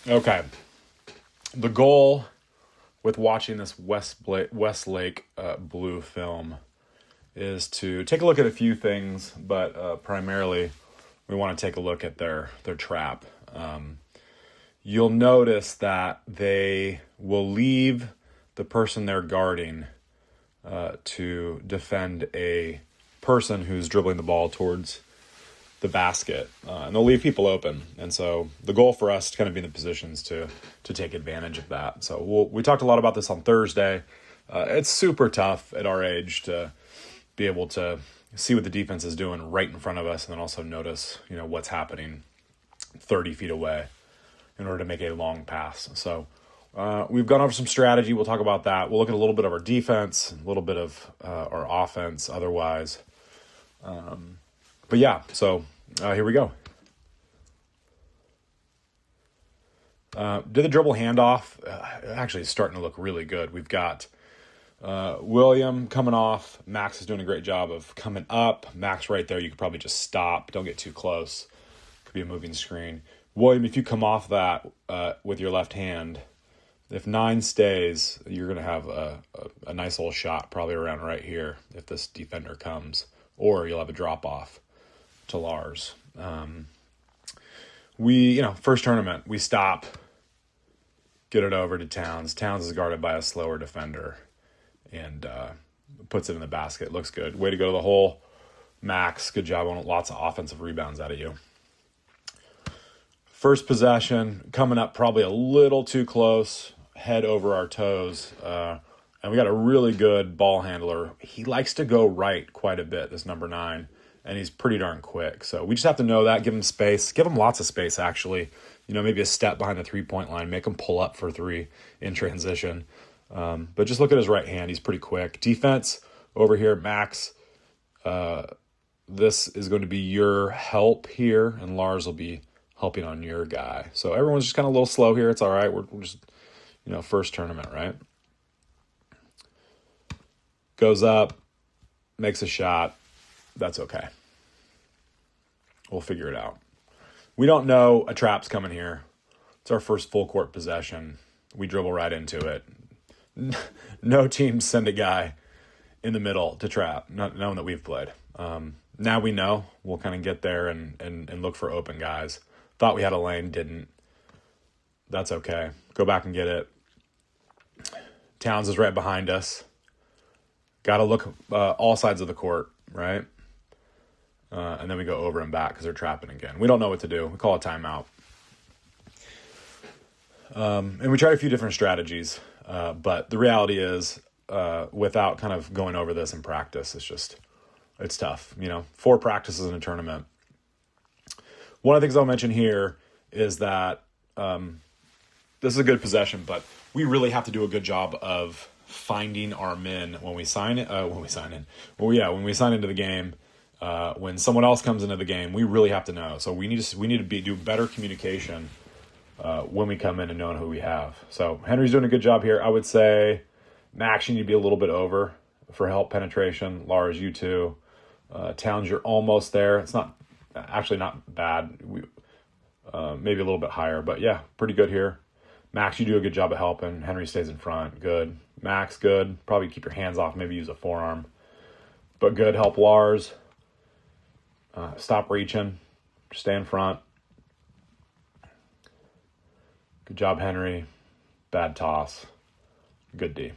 Okay. The goal with watching this Westlake Blue film is to take a look at a few things, but primarily we want to take a look at their trap. You'll notice that they will leave the person they're guarding to defend a person who's dribbling the ball towards the basket, and they'll leave people open. And so the goal for us to kind of be in the positions to take advantage of that. So we talked a lot about this on Thursday. It's super tough at our age to be able to see what the defense is doing right in front of us, and then also notice what's happening 30 feet away in order to make a long pass. So we've gone over some strategy. We'll talk about that. We'll look at a little bit of our defense, a little bit of our offense otherwise. But yeah, so here we go. Did the dribble handoff? Actually, it's starting to look really good. We've got William coming off. Max is doing a great job of coming up. Max right there. You could probably just stop. Don't get too close. Could be a moving screen. William, if you come off that with your left hand, if 9 stays, you're going to have a nice little shot probably around right here if this defender comes. Or you'll have a drop-off to Lars. First tournament, we stop, get it over to Towns. Towns is guarded by a slower defender and puts it in the basket. Looks good. Way to go to the hole, Max. Good job on lots of offensive rebounds out of you. First possession, coming up probably a little too close, head over our toes. And we got a really good ball handler. He likes to go right quite a bit, this number 9, and he's pretty darn quick. So we just have to know that, give him space, give him lots of space, actually. Maybe a step behind the three-point line, make him pull up for 3 in transition. But just look at his right hand. He's pretty quick. Defense over here, Max. This is going to be your help here, and Lars will be helping on your guy. So everyone's just kind of a little slow here. It's all right. We're just, first tournament, right? Goes up, makes a shot. That's okay. We'll figure it out. We don't know a trap's coming here. It's our first full court possession. We dribble right into it. No teams send a guy in the middle to trap, not knowing that we've played. Now we know. We'll kind of get there and look for open guys. Thought we had a lane, didn't. That's okay. Go back and get it. Towns is right behind us. Got to look all sides of the court, right? And then we go over and back because they're trapping again. We don't know what to do. We call a timeout. And we tried a few different strategies. But the reality is, without kind of going over this in practice, it's tough. 4 practices in a tournament. One of the things I'll mention here is that this is a good possession, but we really have to do a good job of finding our men when we sign in. When we sign into the game. When someone else comes into the game, we really have to know. So we need to do better communication when we come in and knowing who we have. So Henry's doing a good job here. I would say Max, you need to be a little bit over for help penetration. Lars, you too. Towns, you're almost there. It's not bad. We maybe a little bit higher, but yeah, pretty good here. Max, you do a good job of helping. Henry stays in front. Good. Max, good. Probably keep your hands off. Maybe use a forearm. But good. Help Lars. Stop reaching. Stay in front. Good job, Henry. Bad toss. Good D.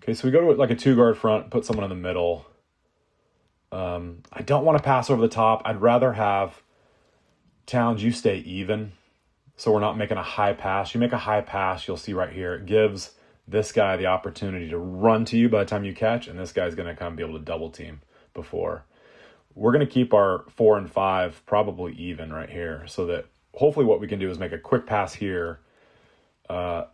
Okay, so we go to like a 2-guard front, put someone in the middle. I don't want to pass over the top. I'd rather have Towns, you stay even, so we're not making a high pass. You make a high pass, you'll see right here, it gives this guy the opportunity to run to you by the time you catch, and this guy's going to come be able to double team before. We're going to keep our 4 and 5 probably even right here, so that hopefully what we can do is make a quick pass here.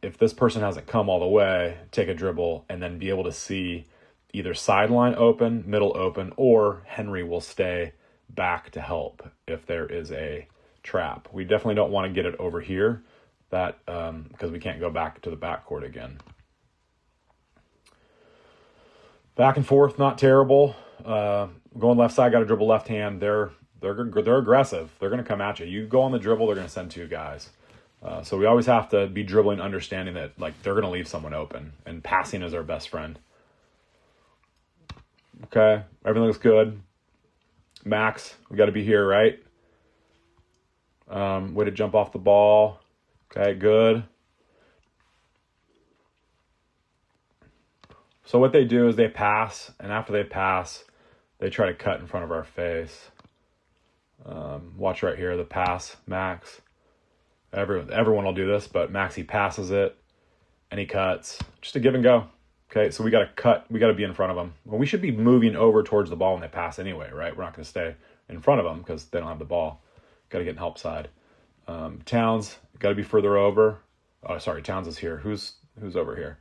If this person hasn't come all the way, take a dribble, and then be able to see either sideline open, middle open, or Henry will stay back to help if there is a trap. We definitely don't want to get it over here, that because we can't go back to the backcourt again. Back and forth, not terrible. Going left side, got to dribble left hand. They're aggressive. They're going to come at you. You go on the dribble, they're going to send two guys. So we always have to be dribbling, understanding that like they're going to leave someone open, and passing is our best friend. Okay, everything looks good. Max, we got to be here, right? Way to jump off the ball. Okay, good. So what they do is they pass, and after they pass, they try to cut in front of our face. Watch right here, the pass, Max. Everyone will do this, but Max, he passes it, and he cuts. Just a give and go. Okay, so we got to cut. We got to be in front of them. Well, we should be moving over towards the ball when they pass anyway, right? We're not going to stay in front of them because they don't have the ball. Got to get in help side. Towns, got to be further over. Oh, sorry, Towns is here. Who's over here?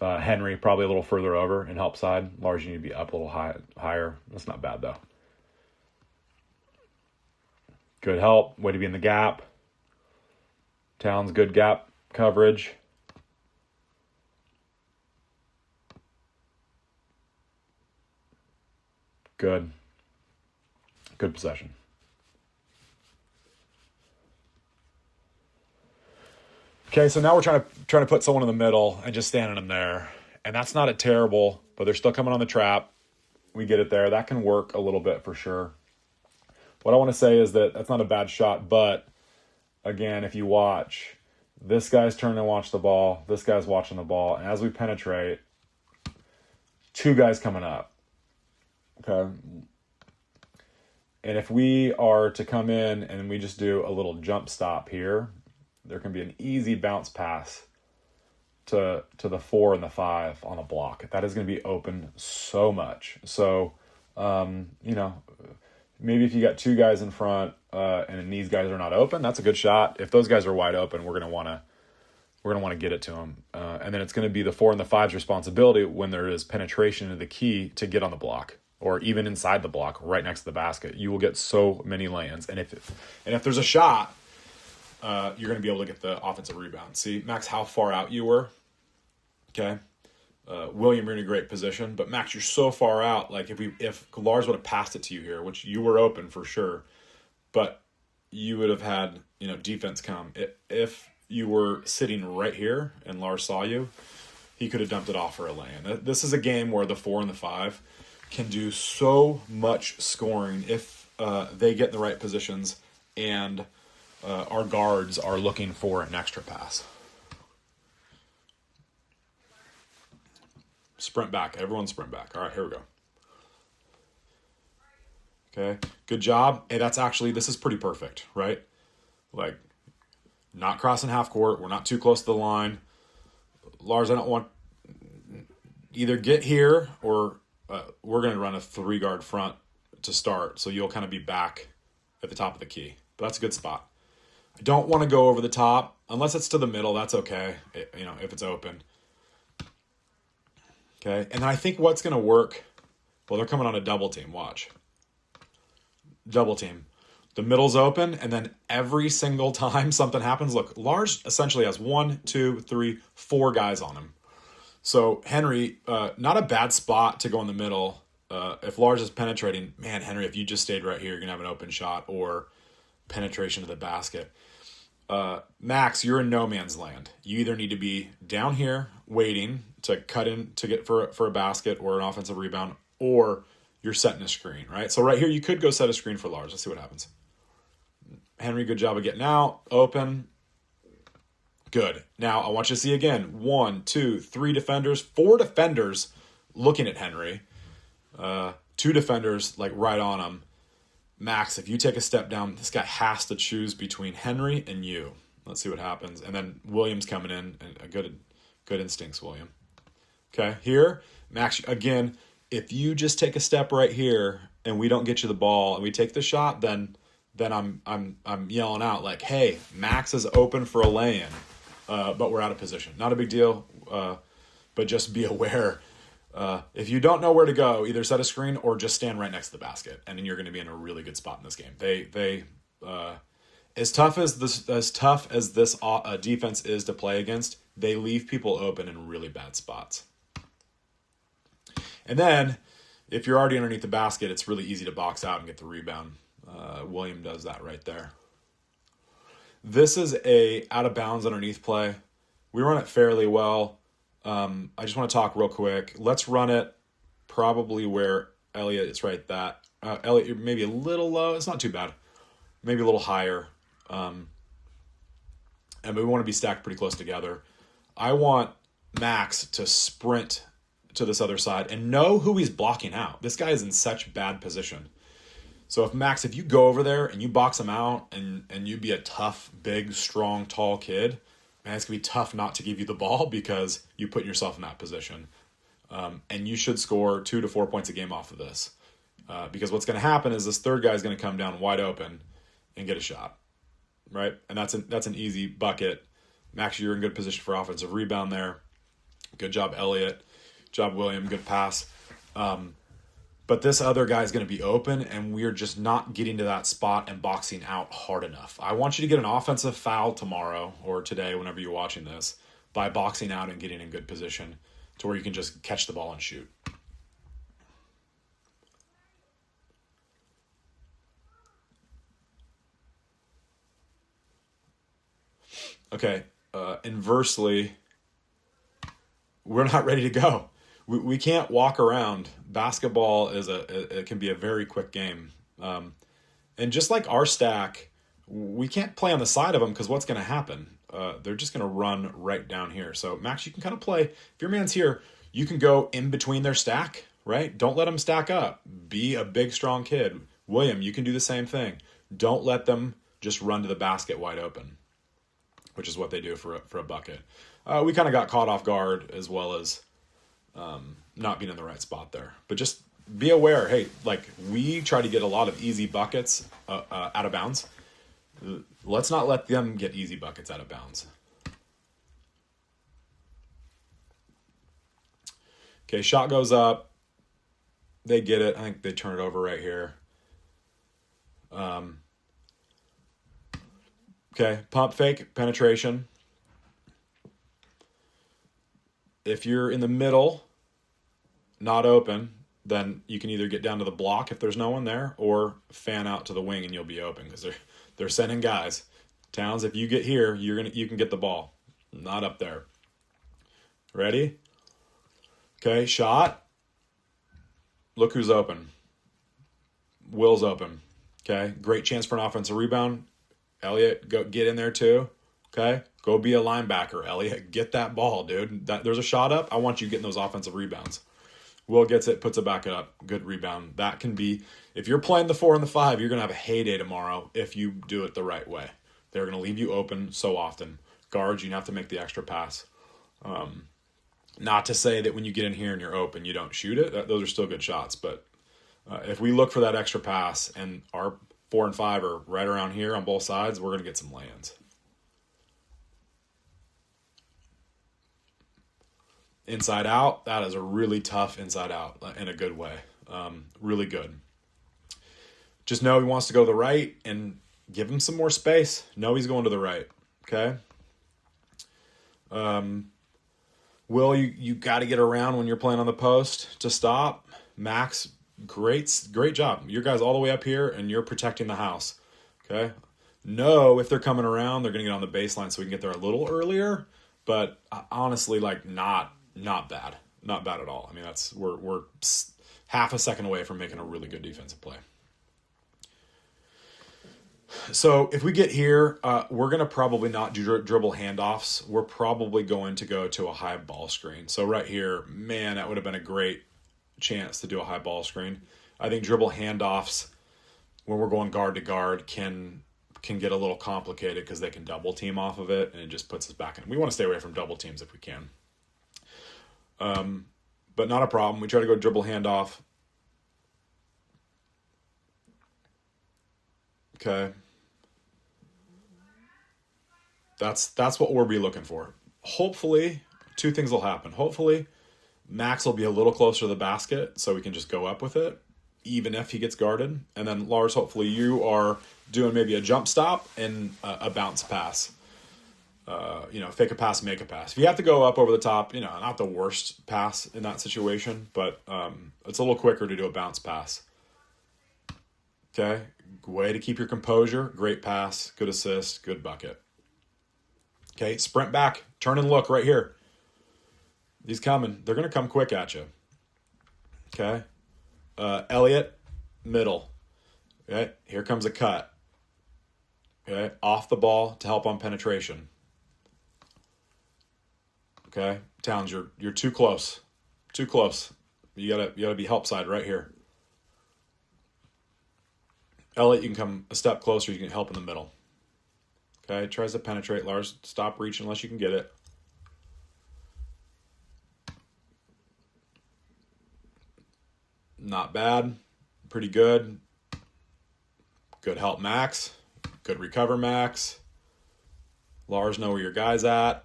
Henry, probably a little further over in help side. Lars, you need to be up a little higher. That's not bad, though. Good help. Way to be in the gap. Towns, good gap coverage. Good. Good possession. Okay, so now we're trying to put someone in the middle and just standing them there. And that's not a terrible, but they're still coming on the trap. We get it there. That can work a little bit for sure. What I want to say is that that's not a bad shot, but again, if you watch, this guy's turning to watch the ball, this guy's watching the ball, and as we penetrate, two guys coming up. Okay. And if we are to come in and we just do a little jump stop here, there can be an easy bounce pass to the 4 and the 5 on a block. That is going to be open so much. So, maybe if you got two guys in front and these guys are not open, that's a good shot. If those guys are wide open, we're going to want to get it to them. And then it's going to be the 4 and the 5's responsibility when there is penetration into the key to get on the block or even inside the block right next to the basket. You will get so many lay-ins. And if there's a shot, you're going to be able to get the offensive rebound. See, Max, how far out you were? Okay. William, you're in a great position, but Max, you're so far out. Like if Lars would have passed it to you here, which you were open for sure, but you would have had, defense come. If you were sitting right here and Lars saw you, he could have dumped it off for a lay-in. This is a game where the 4 and the 5 can do so much scoring if they get in the right positions and our guards are looking for an extra pass. Sprint back. Everyone sprint back. All right, here we go. Okay, good job. Hey, this is pretty perfect, right? Like, not crossing half court. We're not too close to the line. Lars, I don't want either get here or we're going to run a 3-guard front to start, so you'll kind of be back at the top of the key. But that's a good spot. I don't want to go over the top. Unless it's to the middle, that's okay, if it's open. Okay, and I think what's going to work, well, they're coming on a double team. Watch. Double team. The middle's open, and then every single time something happens, look, Lars essentially has 1, 2, 3, 4 guys on him. So Henry, not a bad spot to go in the middle. If Lars is penetrating, man, Henry, if you just stayed right here, you're going to have an open shot or penetration to the basket. Max, you're in no man's land. You either need to be down here waiting to cut in to get for a basket or an offensive rebound, or you're setting a screen, right? So right here, you could go set a screen for Lars. Let's see what happens. Henry, good job of getting out. Open. Good. Now, I want you to see again. 1, 2, 3 defenders, 4 defenders looking at Henry. 2 defenders, like, right on him. Max, if you take a step down, this guy has to choose between Henry and you. Let's see what happens. And then William's coming in. And good instincts, William. Okay, here, Max, again, if you just take a step right here and we don't get you the ball and we take the shot, then I'm yelling out like, hey, Max is open for a lay-in, but we're out of position. Not a big deal, but just be aware. If you don't know where to go, either set a screen or just stand right next to the basket, and then you're going to be in a really good spot in this game. They as tough as this defense is to play against, they leave people open in really bad spots. And then if you're already underneath the basket, it's really easy to box out and get the rebound. William does that right there. This is a out of bounds underneath play. We run it fairly well. I just want to talk real quick. Let's run it probably where Elliott is right that. Elliott, maybe a little low. It's not too bad. Maybe a little higher. And we want to be stacked pretty close together. I want Max to sprint to this other side and know who he's blocking out. This guy is in such bad position. So if you go over there and you box him out and you be a tough, big, strong, tall kid, man, it's going to be tough not to give you the ball because you put yourself in that position. And you should score 2 to 4 points a game off of this. Because what's going to happen is this third guy is going to come down wide open and get a shot. Right? And that's an easy bucket. Max, you're in good position for offensive rebound there. Good job, Elliott. Good job, William. Good pass. But this other guy is going to be open, and we're just not getting to that spot and boxing out hard enough. I want you to get an offensive foul tomorrow or today, whenever you're watching this, by boxing out and getting in good position to where you can just catch the ball and shoot. Okay, inversely, we're not ready to go. We can't walk around. Basketball it can be a very quick game. And just like our stack, we can't play on the side of them because what's going to happen? They're just going to run right down here. So Max, you can kind of play. If your man's here, you can go in between their stack, right? Don't let them stack up. Be a big, strong kid. William, you can do the same thing. Don't let them just run to the basket wide open, which is what they do for a bucket. We kind of got caught off guard as well as not being in the right spot there. But just be aware, hey, like we try to get a lot of easy buckets out of bounds. Let's not let them get easy buckets out of bounds. Okay, shot goes up. They get it. I think they turn it over right here. Okay, pump fake, penetration. If you're in the middle, not open, then you can either get down to the block if there's no one there or fan out to the wing and you'll be open because they're sending guys. Towns, if you get here, you can get the ball. Not up there. Ready? Okay, shot. Look who's open. Will's open. Okay, great chance for an offensive rebound. Elliott, go get in there too. Okay, go be a linebacker, Elliott. Get that ball, dude. There's a shot up. I want you getting those offensive rebounds. Will gets it, puts it back up. Good rebound. That can be, if you're playing the 4 and the 5, you're going to have a heyday tomorrow if you do it the right way. They're going to leave you open so often. Guards, you have to make the extra pass. Not to say that when you get in here and you're open, you don't shoot it. Those are still good shots. But if we look for that extra pass and our 4 and 5 are right around here on both sides, we're going to get some lands. Inside out, that is a really tough inside out in a good way. Really good. Just know he wants to go to the right and give him some more space. Know he's going to the right. Okay. Will, you got to get around when you're playing on the post to stop. Max, great job. Your guys all the way up here and you're protecting the house. Okay. No, if they're coming around, they're going to get on the baseline so we can get there a little earlier. But honestly, like not bad. Not bad at all. I mean, we're half a second away from making a really good defensive play. So if we get here, we're going to probably not do dribble handoffs. We're probably going to go to a high ball screen. So right here, man, that would have been a great chance to do a high ball screen. I think dribble handoffs, when we're going guard to guard, can get a little complicated because they can double team off of it, and it just puts us back in. We want to stay away from double teams if we can. But not a problem. We try to go dribble handoff. Okay. That's what we'll be looking for. Hopefully, 2 things will happen. Hopefully, Max will be a little closer to the basket so we can just go up with it, even if he gets guarded. And then, Lars, hopefully you are doing maybe a jump stop and a bounce pass. fake a pass, make a pass. If you have to go up over the top, not the worst pass in that situation, but it's a little quicker to do a bounce pass. Okay, way to keep your composure. Great pass, good assist, good bucket. Okay, sprint back, turn and look right here. He's coming. They're going to come quick at you. Okay, Elliott, middle. Okay, here comes a cut. Okay, off the ball to help on penetration. Okay, Towns, you're too close. Too close. You gotta be help side right here. Elliott, you can come a step closer, you can help in the middle. Okay, tries to penetrate. Lars, stop reaching unless you can get it. Not bad. Pretty good. Good help, Max. Good recover, Max. Lars, know where your guy's at.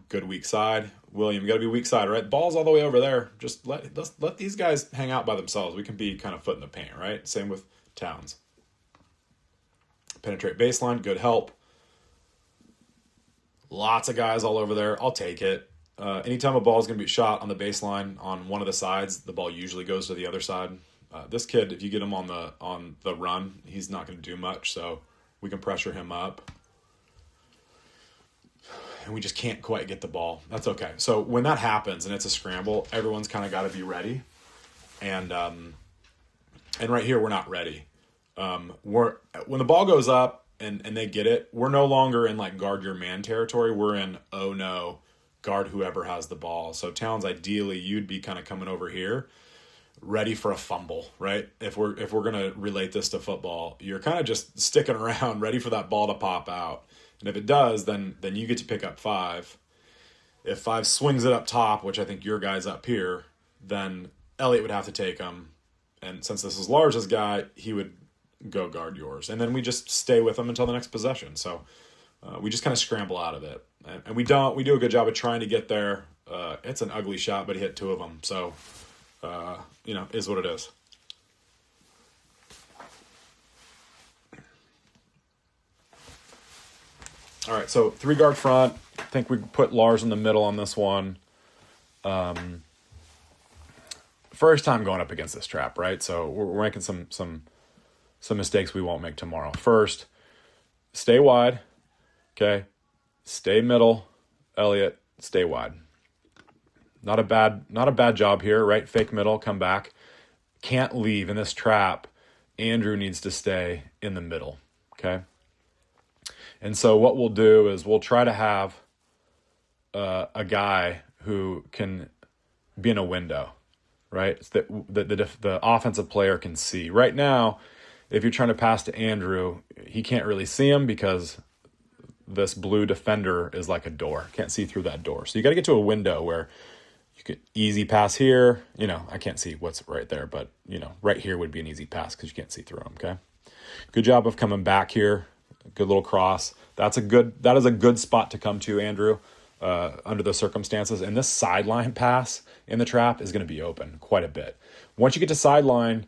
Good weak side. William, you got to be weak side, right? Ball's all the way over there. Just let these guys hang out by themselves. We can be kind of foot in the paint, right? Same with Towns. Penetrate baseline. Good help. Lots of guys all over there. I'll take it. Anytime a ball is going to be shot on the baseline on one of the sides, the ball usually goes to the other side. This kid, if you get him on the run, he's not going to do much, so we can pressure him up. And we just can't quite get the ball. That's okay. So when that happens and it's a scramble, everyone's kind of got to be ready. And right here, we're not ready. When the ball goes up and they get it, we're no longer in like guard your man territory. We're in, oh no, guard whoever has the ball. So Towns, ideally, you'd be kind of coming over here, ready for a fumble, right? If we're gonna relate this to football, you're kind of just sticking around, ready for that ball to pop out. And if it does, then you get to pick up 5. If 5 swings it up top, which I think your guy's up here, then Elliott would have to take him. And since this is Lars's guy, he would go guard yours. And then we just stay with him until the next possession. So we just kind of scramble out of it. And we do a good job of trying to get there. It's an ugly shot, but he hit 2 of them. So, is what it is. All right, so 3 guard front. I think we put Lars in the middle on this one. First time going up against this trap, right? So we're making some mistakes we won't make tomorrow. First, stay wide. Okay, stay middle. Elliott, stay wide. Not a bad job here, right? Fake middle, come back. Can't leave in this trap. Andrew needs to stay in the middle. Okay. And so what we'll do is we'll try to have a guy who can be in a window, right? It's that the offensive player can see. Right now, if you're trying to pass to Andrew, he can't really see him because this blue defender is like a door. Can't see through that door. So you got to get to a window where you could easy pass here. I can't see what's right there, but, right here would be an easy pass because you can't see through him, okay? Good job of coming back here. Good little cross. That is a good spot to come to, Andrew, under the circumstances. And this sideline pass in the trap is going to be open quite a bit. Once you get to sideline,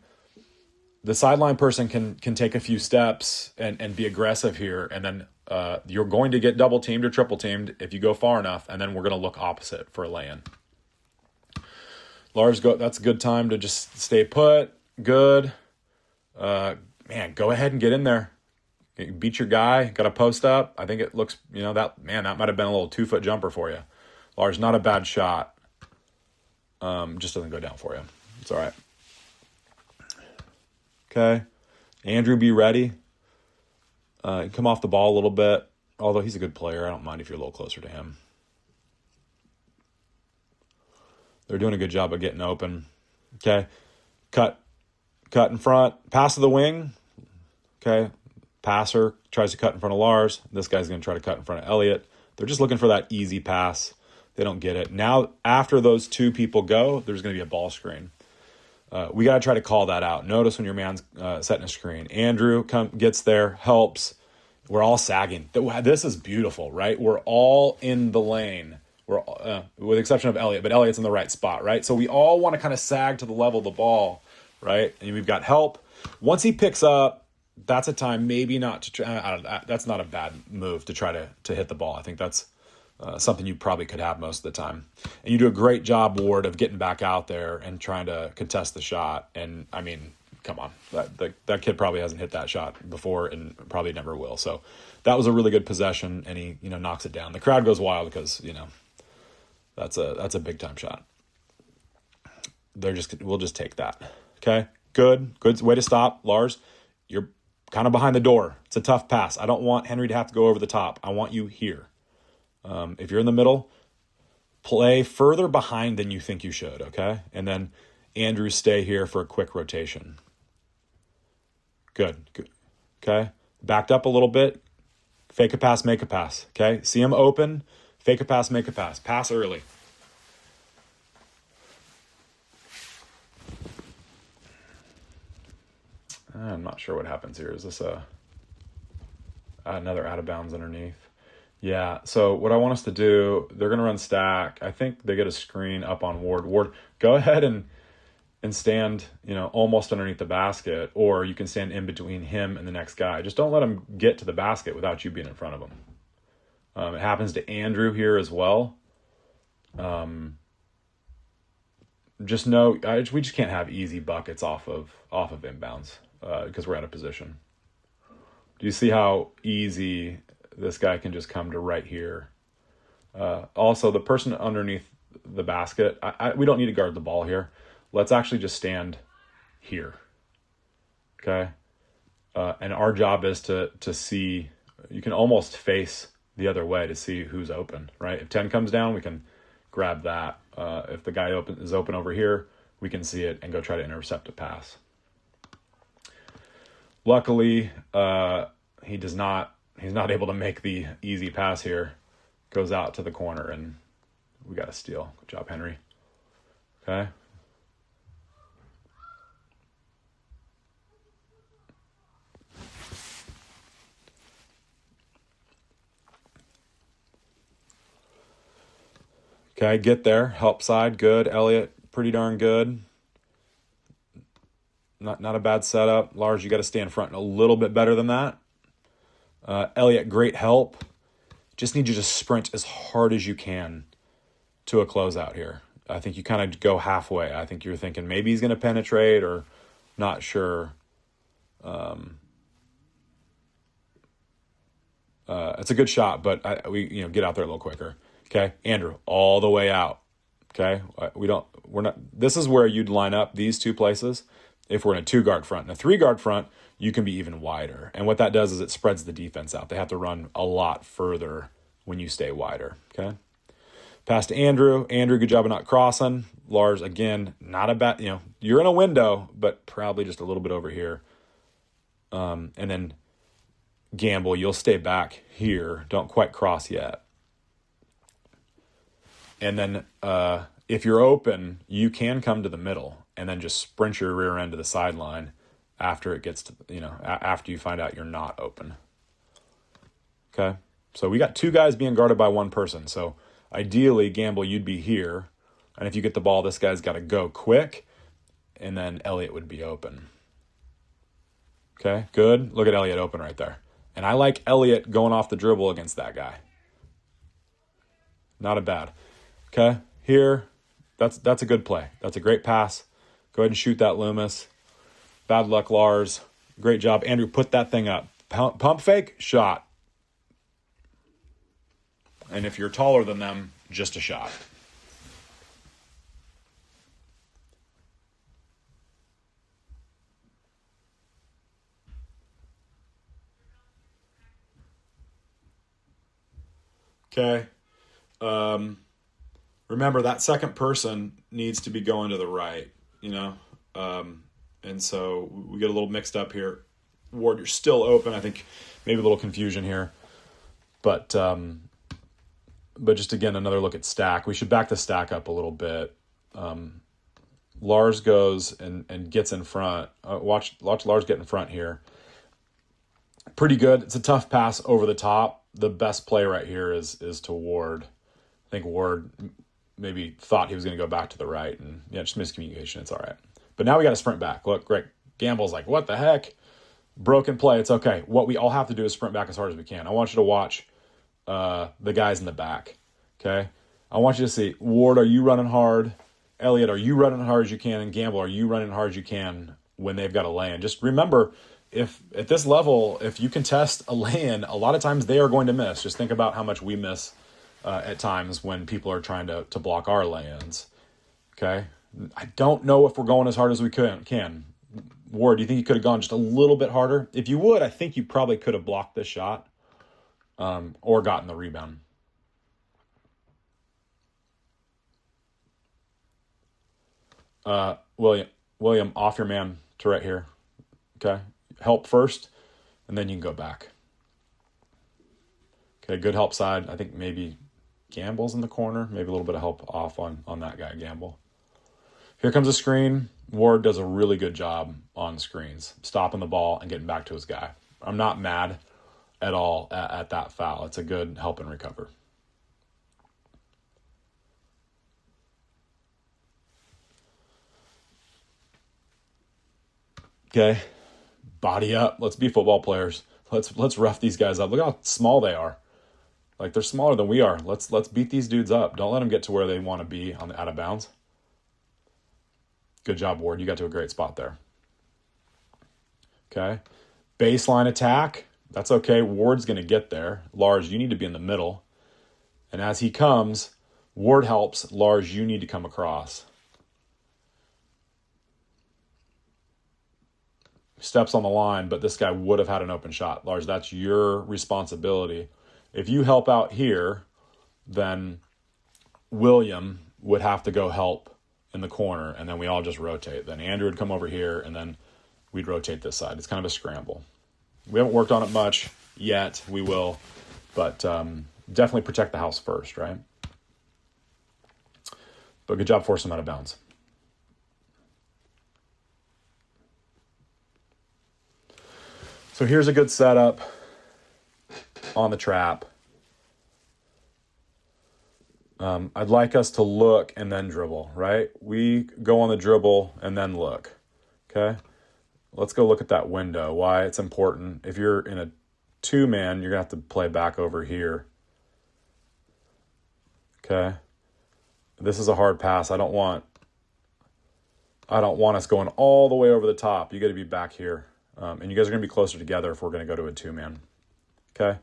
the sideline person can take a few steps and be aggressive here. And then you're going to get double teamed or triple teamed if you go far enough. And then we're going to look opposite for a lay-in. Lars, that's a good time to just stay put. Good. Go ahead and get in there. Beat your guy, got a post up. I think it looks, that might have been a little 2-foot jumper for you. Lars, not a bad shot. Just doesn't go down for you. It's all right. Okay. Andrew, be ready. Come off the ball a little bit. Although he's a good player. I don't mind if you're a little closer to him. They're doing a good job of getting open. Okay. Cut in front. Pass to the wing. Okay. Passer tries to cut in front of Lars. This guy's going to try to cut in front of Elliott. They're just looking for that easy pass. They don't get it. Now, after those 2 people go, there's going to be a ball screen. We got to try to call that out. Notice when your man's setting a screen. Andrew gets there, helps. We're all sagging. This is beautiful, right? We're all in the lane. We're with the exception of Elliott, but Elliott's in the right spot, right? So we all want to kind of sag to the level of the ball, right? And we've got help. Once he picks up, that's a time maybe not to try. That's not a bad move to try to hit the ball. I think that's something you probably could have most of the time. And you do a great job, Ward, of getting back out there and trying to contest the shot. And I mean, come on, that kid probably hasn't hit that shot before and probably never will. So that was a really good possession, and he knocks it down. The crowd goes wild because that's a big time shot. We'll just take that. Okay, good way to stop, Lars. You're kind of behind the door. It's a tough pass. I don't want Henry to have to go over the top. I want you here. If you're in the middle, play further behind than you think you should, okay? And then Andrew, stay here for a quick rotation. Good. Okay? Backed up a little bit. Fake a pass, make a pass, okay? See him open, fake a pass, make a pass. Pass early. I'm not sure what happens here. Is this another out of bounds underneath? Yeah, so what I want us to do, they're going to run stack. I think they get a screen up on Ward. Ward, go ahead and stand, almost underneath the basket, or you can stand in between him and the next guy. Just don't let him get to the basket without you being in front of him. It happens to Andrew here as well. Just know, we just can't have easy buckets off of inbounds because we're out of position. Do you see how easy this guy can just come to right here? Also, the person underneath the basket, we don't need to guard the ball here. Let's actually just stand here, okay? And our job is to see, you can almost face the other way to see who's open, right? If 10 comes down, we can grab that. If the guy is open over here, we can see it and go try to intercept a pass. Luckily, he's not able to make the easy pass here. Goes out to the corner, and we got a steal. Good job, Henry. Okay. Okay, get there. Help side, good. Elliott, pretty darn good. Not a bad setup. Lars, you got to stay in front a little bit better than that. Elliott, great help. Just need you to sprint as hard as you can to a closeout here. I think you kind of go halfway. I think you're thinking maybe he's going to penetrate or not sure. It's a good shot, but we get out there a little quicker. Okay, Andrew, all the way out. Okay, this is where you'd line up these two places if we're in a 2-guard front. In a 3-guard front, you can be even wider. And what that does is it spreads the defense out. They have to run a lot further when you stay wider. Okay, pass to Andrew. Andrew, good job of not crossing. Lars, again, not a bad, you're in a window, but probably just a little bit over here. And then Gamble, you'll stay back here. Don't quite cross yet. And then if you're open, you can come to the middle and then just sprint your rear end to the sideline after it gets to, after you find out you're not open. Okay? So we got 2 guys being guarded by 1 person. So ideally, Gamble, you'd be here. And if you get the ball, this guy's got to go quick. And then Elliott would be open. Okay, good. Look at Elliott open right there. And I like Elliott going off the dribble against that guy. Not a bad. Okay, here, that's a good play. That's a great pass. Go ahead and shoot that, Loomis. Bad luck, Lars. Great job. Andrew, put that thing up. Pump fake, shot. And if you're taller than them, just a shot. Okay. Remember, that second person needs to be going to the right, and so we get a little mixed up here. Ward, you're still open. I think maybe a little confusion here. But just again, another look at stack. We should back the stack up a little bit. Lars goes and gets in front. Watch Lars get in front here. Pretty good. It's a tough pass over the top. The best play right here is to Ward. I think Ward maybe thought he was going to go back to the right, and just miscommunication. It's all right. But now we got to sprint back. Look, Greg Gamble's like, what the heck? Broken play, it's okay. What we all have to do is sprint back as hard as we can. I want you to watch the guys in the back, okay? I want you to see, Ward, are you running hard? Elliott, are you running hard as you can? And Gamble, are you running hard as you can when they've got a lay-in? Just remember, if at this level, if you contest a lay-in, a lot of times they are going to miss. Just think about how much we miss at times when people are trying to block our lay-ins, okay? I don't know if we're going as hard as we can. Ward, do you think you could have gone just a little bit harder? If you would, I think you probably could have blocked this shot or gotten the rebound. William, off your man to right here. Okay, help first, and then you can go back. Okay, good help side. I think maybe Gamble's in the corner. Maybe a little bit of help off on that guy, Gamble. Here comes a screen. Ward does a really good job on screens, stopping the ball and getting back to his guy. I'm not mad at all at that foul. It's a good help and recover. Okay, body up. Let's be football players. Let's rough these guys up. Look how small they are. Like, they're smaller than we are. Let's beat these dudes up. Don't let them get to where they want to be on the out of bounds. Good job, Ward. You got to a great spot there. Okay. Baseline attack. That's okay. Ward's going to get there. Lars, you need to be in the middle. And as he comes, Ward helps. Lars, you need to come across. Steps on the line, but this guy would have had an open shot. Lars, that's your responsibility. If you help out here, then William would have to go help in the corner, and then we all just rotate. Then Andrew would come over here, and then we'd rotate this side. It's kind of a scramble. We haven't worked on it much yet. We will, but definitely protect the house first, right? But good job forcing him out of bounds. So here's a good setup on the trap. I'd like us to look and then dribble, right? We go on the dribble and then look, okay? Let's go look at that window, why it's important. If you're in a two-man, you're going to have to play back over here, okay? This is a hard pass. I don't want us going all the way over the top. You got to be back here. And you guys are going to be closer together if we're going to go to a two-man, okay?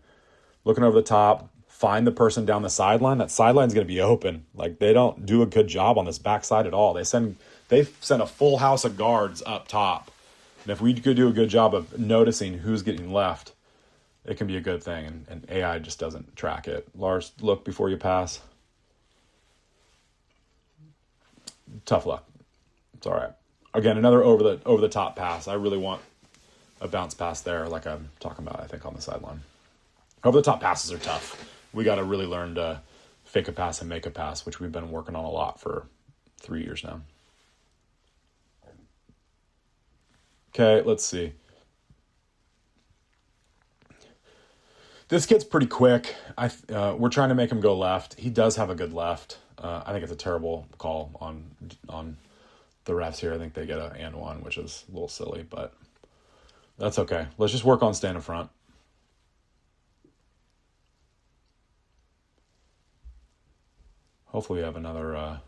Looking over the top. Find the person down the sideline. That sideline's going to be open. Like, they don't do a good job on this backside at all. They've sent a full house of guards up top. And if we could do a good job of noticing who's getting left, it can be a good thing. And AI just doesn't track it. Lars, look before you pass. Tough luck. It's all right. Again, another over the top pass. I really want a bounce pass there, like I'm talking about, I think, on the sideline. Over the top passes are tough. We got to really learn to fake a pass and make a pass, which we've been working on a lot for 3 years now. Okay, let's see. This kid's pretty quick. We're trying to make him go left. He does have a good left. I think it's a terrible call on the refs here. I think they get an and one, which is a little silly, but that's okay. Let's just work on staying in front. Hopefully we have another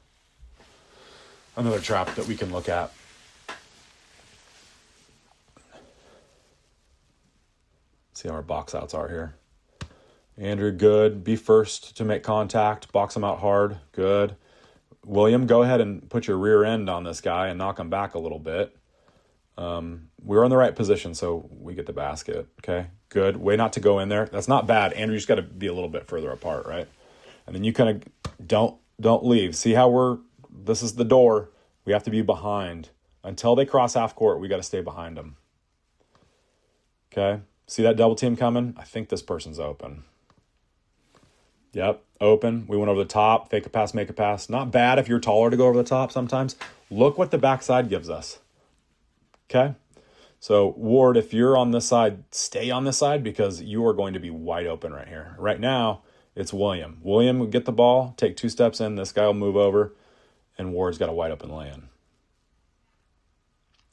trap that we can look at. See how our box outs are here. Andrew, good. Be first to make contact. Box him out hard. Good. William, go ahead and put your rear end on this guy and knock him back a little bit. We're in the right position, so we get the basket. Okay, good. Way not to go in there. That's not bad. Andrew, you just got to be a little bit further apart, right? And then you kind of don't leave. See how this is the door. We have to be behind. Until they cross half court, we got to stay behind them. Okay, see that double team coming? I think this person's open. Yep, open. We went over the top. Fake a pass, make a pass. Not bad if you're taller to go over the top sometimes. Look what the backside gives us. Okay? So, Ward, if you're on this side, stay on this side because you are going to be wide open right here. Right now, it's William. William will get the ball, take 2 steps in. This guy will move over, and Ward's got a wide open lay-in.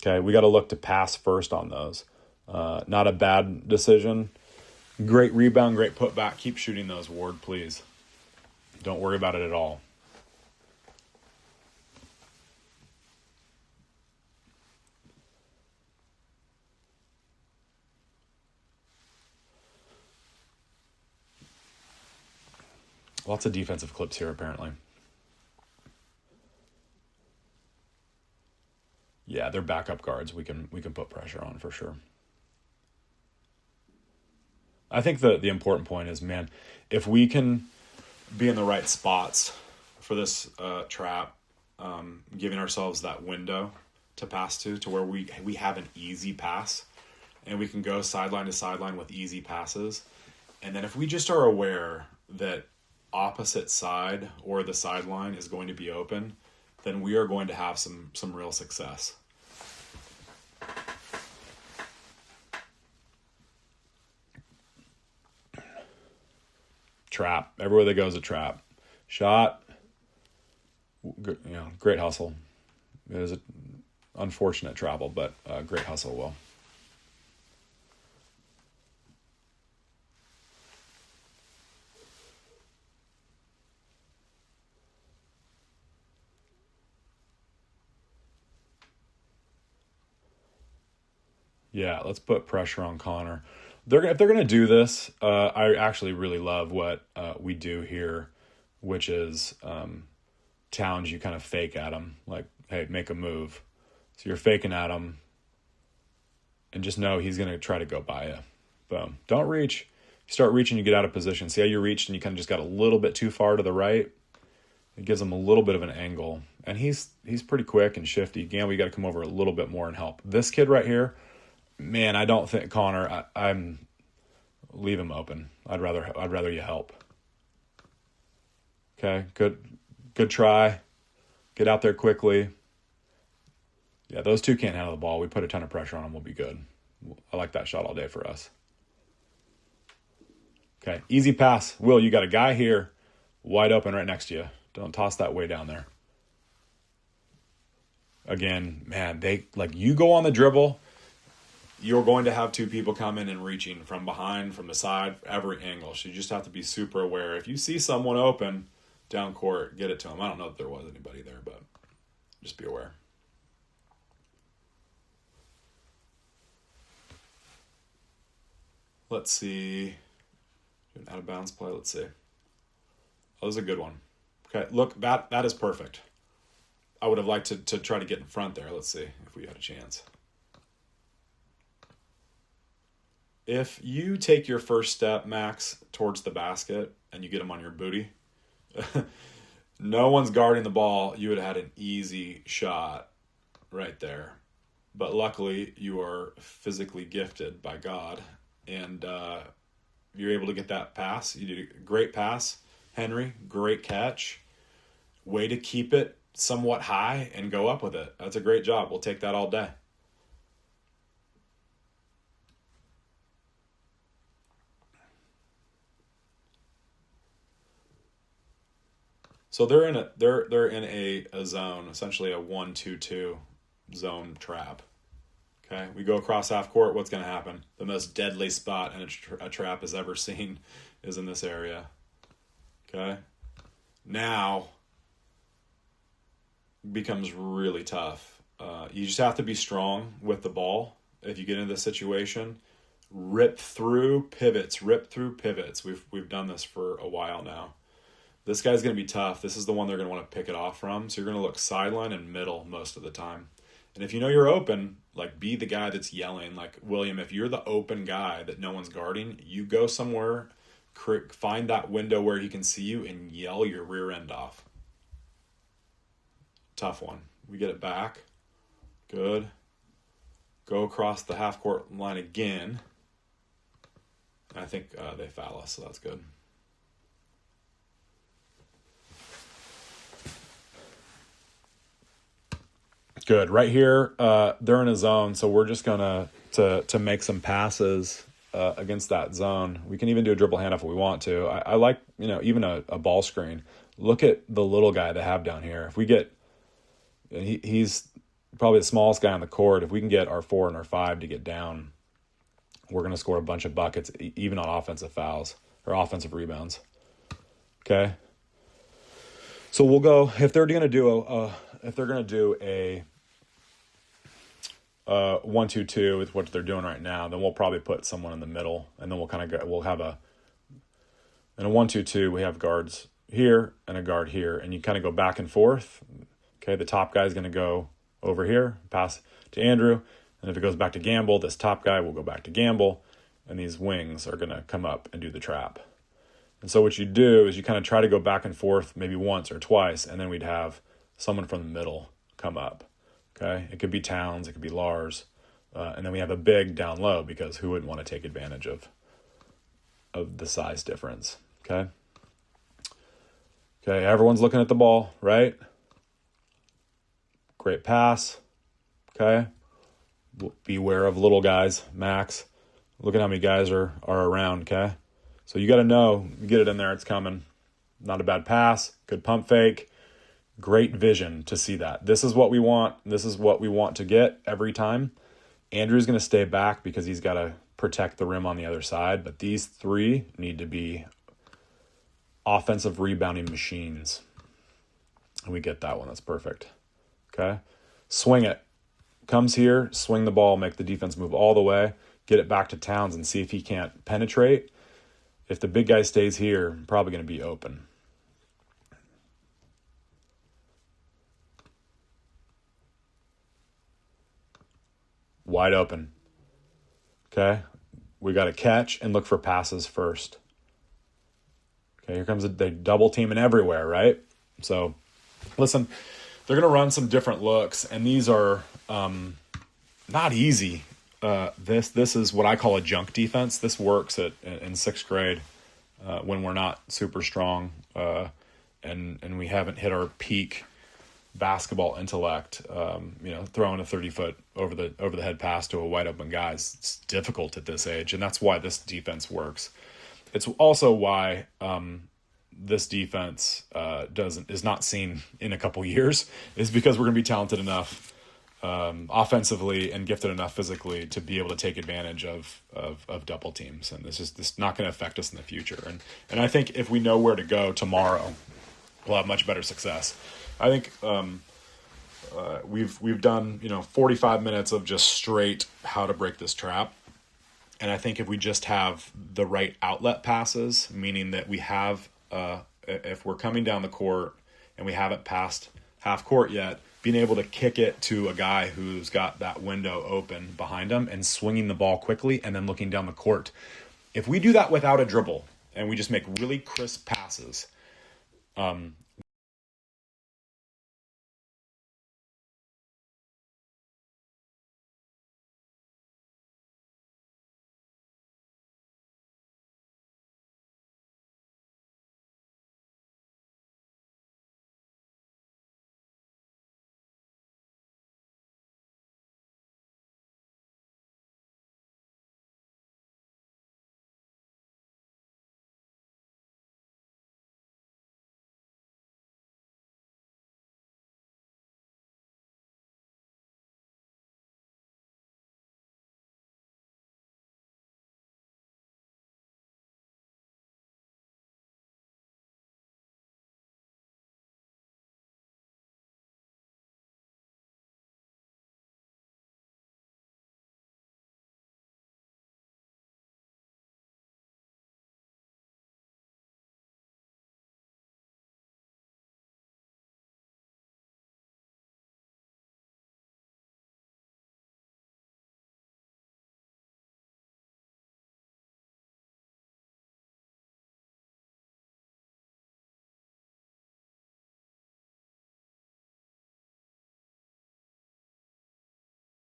Okay, we got to look to pass first on those. Not a bad decision. Great rebound, great putback. Keep shooting those, Ward, please. Don't worry about it at all. Lots of defensive clips here, apparently. Yeah, they're backup guards. We can put pressure on for sure. I think the important point is, man, if we can be in the right spots for this trap, giving ourselves that window to pass to where we have an easy pass, and we can go sideline to sideline with easy passes. And then if we just are aware that opposite side or the sideline is going to be open, then we are going to have some real success. Trap. Everywhere they go is a trap. Shot. Great hustle. It was an unfortunate travel, but great hustle, Will. Yeah, let's put pressure on Connor. If they're gonna do this, I actually really love what we do here, which is Towns. You kind of fake at him, like, hey, make a move. So you're faking at him, and just know he's gonna try to go by you. Boom. Don't reach. You start reaching, you get out of position. See how you reached and you kind of just got a little bit too far to the right. It gives him a little bit of an angle, and he's pretty quick and shifty. Gamble, you got to come over a little bit more and help. This kid right here. Man, I don't think Connor. I'm leave him open. I'd rather you help. Okay, good try. Get out there quickly. Yeah, those two can't handle the ball. We put a ton of pressure on them. We'll be good. I like that shot all day for us. Okay, easy pass. Will, you got a guy here, wide open right next to you. Don't toss that way down there. Again, man, you go on the dribble. You're going to have two people coming and reaching from behind, from the side, every angle. So you just have to be super aware. If you see someone open down court, get it to them. I don't know if there was anybody there, but just be aware. Let's see. An out of bounds play. Let's see. Oh, that was a good one. Okay, look, that is perfect. I would have liked to try to get in front there. Let's see if we had a chance. If you take your first step, Max, towards the basket and you get them on your booty, no one's guarding the ball. You would have had an easy shot right there. But luckily, you are physically gifted by God, and you're able to get that pass. You did a great pass, Henry. Great catch. Way to keep it somewhat high and go up with it. That's a great job. We'll take that all day. So they're in a zone, essentially a 1-2-2 zone trap. Okay, we go across half court. What's going to happen? The most deadly spot in a trap has ever seen is in this area. Okay, now becomes really tough. You just have to be strong with the ball if you get into this situation. Rip through pivots. We've done this for a while now. This guy's going to be tough. This is the one they're going to want to pick it off from. So you're going to look sideline and middle most of the time. And if you know you're open, be the guy that's yelling. Like, William, if you're the open guy that no one's guarding, you go somewhere, find that window where he can see you and yell your rear end off. Tough one. We get it back. Good. Go across the half court line again. I think they foul us, so that's good. Good. Right here, they're in a zone, so we're just going to make some passes against that zone. We can even do a dribble handoff if we want to. I like, even a ball screen. Look at the little guy they have down here. If we get, he's probably the smallest guy on the court. If we can get our 4 and our 5 to get down, we're going to score a bunch of buckets, even on offensive fouls or offensive rebounds. Okay. So we'll go, if they're going to do a 1-2-2 with what they're doing right now, then we'll probably put someone in the middle, and then we'll kind of go, we'll have in a 1-2-2, we have guards here and a guard here, and you kind of go back and forth. Okay. The top guy is going to go over here, pass to Andrew. And if it goes back to Gamble, this top guy will go back to Gamble, and these wings are going to come up and do the trap. And so what you do is you kind of try to go back and forth maybe once or twice, and then we'd have someone from the middle come up. Okay, it could be Towns, it could be Lars, and then we have a big down low, because who wouldn't want to take advantage of the size difference? Okay. Okay, everyone's looking at the ball, right? Great pass. Okay. Beware of little guys, Max. Look at how many guys are around, okay? So you got to know, you get it in there, it's coming. Not a bad pass, good pump fake, great vision to see that. This is what we want. This is what we want to get every time. Andrew's going to stay back because he's got to protect the rim on the other side, but these three need to be offensive rebounding machines. And we get that one. That's perfect. Okay? Swing it. Comes here, swing the ball, make the defense move all the way, get it back to Towns and see if he can't penetrate. If the big guy stays here, probably going to be open. Wide open. Okay? We got to catch and look for passes first. Okay, here comes they double teaming everywhere, right? So, listen, they're going to run some different looks, and these are not easy. This is what I call a junk defense. This works in sixth grade when we're not super strong and we haven't hit our peak basketball intellect. Throwing a 30-foot over the head pass to a wide open guy it's difficult at this age, and that's why this defense works. It's also why this defense is not seen in a couple years, is because we're going to be talented enough offensively and gifted enough physically to be able to take advantage of double teams. And this is not going to affect us in the future. And I think if we know where to go tomorrow, we'll have much better success. I think we've done 45 minutes of just straight how to break this trap. And I think if we just have the right outlet passes, meaning that we have, if we're coming down the court and we haven't passed half court yet, being able to kick it to a guy who's got that window open behind him and swinging the ball quickly and then looking down the court. If we do that without a dribble and we just make really crisp passes,